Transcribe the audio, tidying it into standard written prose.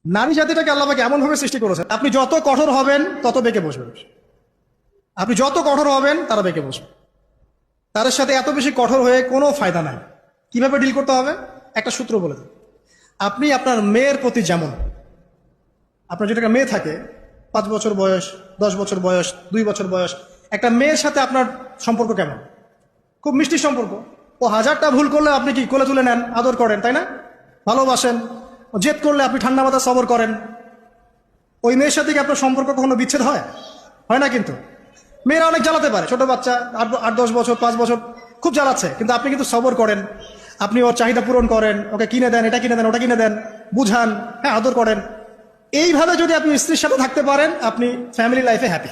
নারী জাতিটাকে আল্লাহ পাক এমন ভাবে সৃষ্টি করেছেন, আপনি যত কঠোর হবেন তত বেঁকে বসবেন। আপনি যত কঠোর হবেন তারা বেঁকে বসবে। তাদের সাথে এত বেশি কঠোর হয়ে কোনো ফায়দা নাই। কিভাবে ডিল করতে হবে একটা সূত্র বলে দেন। আপনি আপনার মেয়ের প্রতি যেমন, আপনার যদি একটা মেয়ে থাকে 5 বছর বয়স, 10 বছর বয়স, 2 বছর বয়স, একটা মেয়ের সাথে আপনার সম্পর্ক কেমন? খুব মিষ্টি সম্পর্ক। ও হাজারটা ভুল করলে আপনি কি কোলে তুলে নেন, আদর করেন, তাই না? ভালোবাসেন। ও জেদ করলে আপনি ঠান্ডা মাথা সবর করেন। ওই মেয়ের সাথে কি আপনার সম্পর্ক কখনো বিচ্ছেদ হয়? হয় না কিন্তু। মেয়েরা অনেক জ্বালাতে পারে, ছোট বাচ্চা 8-10 বছর 5 বছর খুব জ্বালাচ্ছে, কিন্তু আপনি কিন্তু সবর করেন। আপনি ওর চাহিদা পূরণ করেন, ওকে কিনে দেন, এটা কিনে দেন, ওটা কিনে দেন, বুঝান, হ্যাঁ আদর করেন। এইভাবে যদি আপনি স্ত্রীর সাথে থাকতে পারেন, আপনি ফ্যামিলি লাইফে হ্যাপি।